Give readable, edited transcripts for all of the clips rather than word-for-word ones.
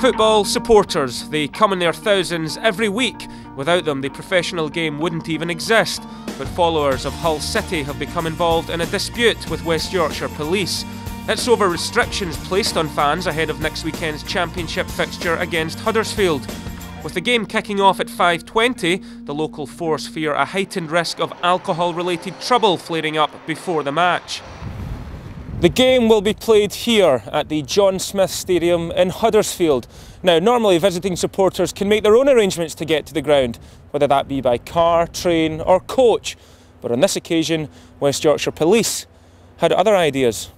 Football supporters, they come in their thousands every week. Without them, the professional game wouldn't even exist. But followers of Hull City have become involved in a dispute with West Yorkshire Police. It's over restrictions placed on fans ahead of next weekend's championship fixture against Huddersfield. With the game kicking off at 5:20, the local force fear a heightened risk of alcohol-related trouble flaring up before the match. The game will be played here at the John Smith Stadium in Huddersfield. Now, normally visiting supporters can make their own arrangements to get to the ground, whether that be by car, train or coach. But on this occasion, West Yorkshire Police had other ideas.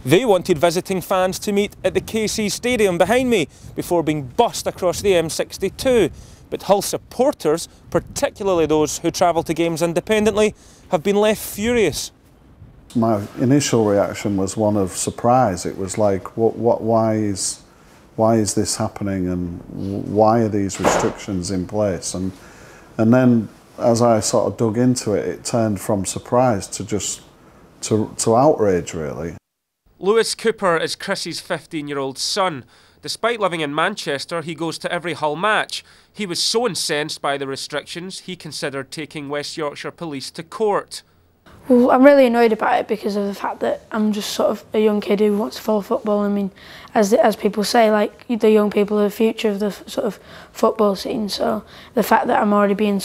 They wanted visiting fans to meet at the KC Stadium behind me before being bussed across the M62. But Hull supporters, particularly those who travel to games independently, have been left furious. My initial reaction was one of surprise. It was like, why is this happening, and why are these restrictions in place? And then, as I sort of dug into it, it turned from surprise to just to outrage, really. Lewis Cooper is Chris's 15-year-old son. Despite living in Manchester, he goes to every Hull match. He was so incensed by the restrictions, he considered taking West Yorkshire Police to court. Well, I'm really annoyed about it because of the fact that I'm just sort of a young kid who wants to follow football. I mean, as people say, like, the young people are the future of the sort of football scene. So the fact that I'm already being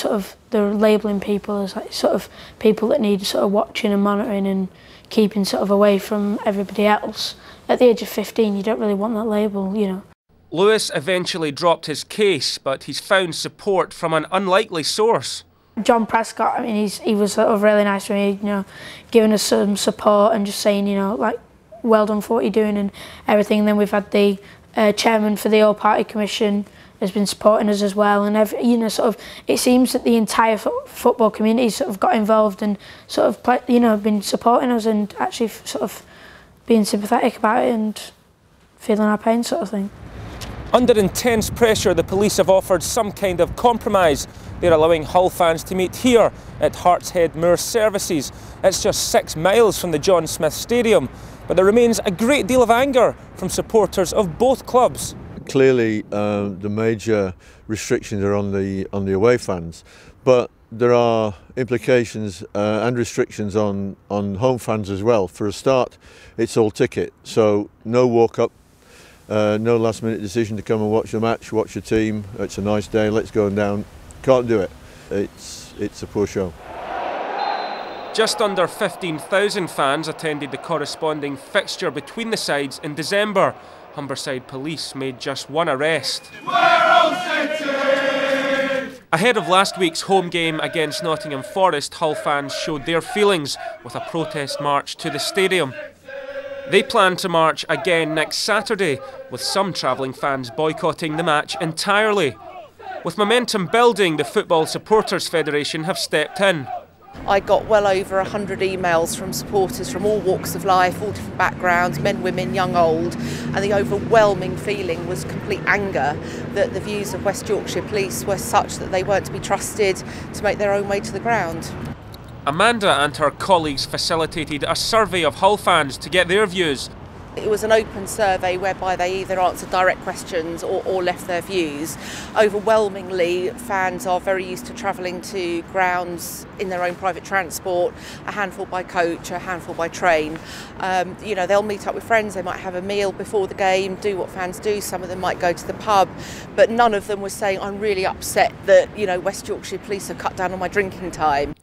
they're labelling people as like sort of people that need sort of watching and monitoring and keeping sort of away from everybody else. At the age of 15, you don't really want that label, you know. Lewis eventually dropped his case, but he's found support from an unlikely source. John Prescott, I mean, he was sort of really nice to me, you know, giving us some support and just saying, you know, like, well done for what you're doing and everything. And then we've had the chairman for the All-Party Commission has been supporting us as well. And, you know, sort of, it seems that the entire football community sort of got involved and sort of, you know, been supporting us and actually sort of being sympathetic about it and feeling our pain sort of thing. Under intense pressure, the police have offered some kind of compromise. They're allowing Hull fans to meet here at Hartshead Moor Services. It's just 6 miles from the John Smith Stadium, but there remains a great deal of anger from supporters of both clubs. Clearly, the major restrictions are on the away fans, but there are implications and restrictions on home fans as well. For a start, it's all ticket, so no walk-up. No last-minute decision to come and watch the match, watch your team. It's a nice day, let's go down. Can't do it. It's a poor show. Just under 15,000 fans attended the corresponding fixture between the sides in December. Humberside Police made just one arrest. Ahead of last week's home game against Nottingham Forest, Hull fans showed their feelings with a protest march to the stadium. They plan to march again next Saturday, with some travelling fans boycotting the match entirely. With momentum building, the Football Supporters Federation have stepped in. I got well over 100 emails from supporters from all walks of life, all different backgrounds, men, women, young, old, and the overwhelming feeling was complete anger that the views of West Yorkshire Police were such that they weren't to be trusted to make their own way to the ground. Amanda and her colleagues facilitated a survey of Hull fans to get their views. It was an open survey whereby they either answered direct questions or left their views. Overwhelmingly, fans are very used to travelling to grounds in their own private transport, a handful by coach, a handful by train. You know, they'll meet up with friends, they might have a meal before the game, do what fans do, some of them might go to the pub, but none of them was saying, I'm really upset that, you know, West Yorkshire Police have cut down on my drinking time.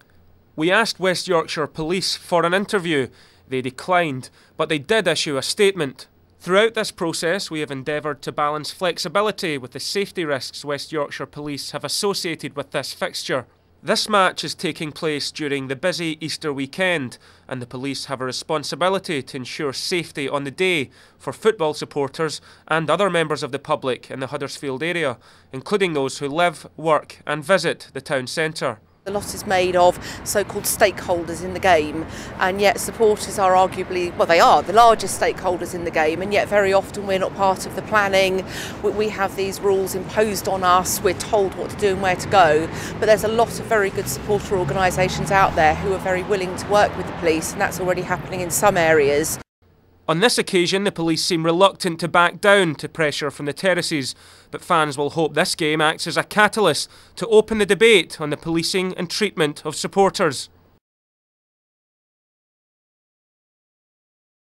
We asked West Yorkshire Police for an interview. They declined, but they did issue a statement. Throughout this process, we have endeavoured to balance flexibility with the safety risks West Yorkshire Police have associated with this fixture. This match is taking place during the busy Easter weekend, and the police have a responsibility to ensure safety on the day for football supporters and other members of the public in the Huddersfield area, including those who live, work and visit the town centre. A lot is made of so-called stakeholders in the game, and yet supporters are arguably, well, they are the largest stakeholders in the game, and yet very often we're not part of the planning. We have these rules imposed on us, we're told what to do and where to go, but there's a lot of very good supporter organisations out there who are very willing to work with the police, and that's already happening in some areas. On this occasion, the police seem reluctant to back down to pressure from the terraces, but fans will hope this game acts as a catalyst to open the debate on the policing and treatment of supporters.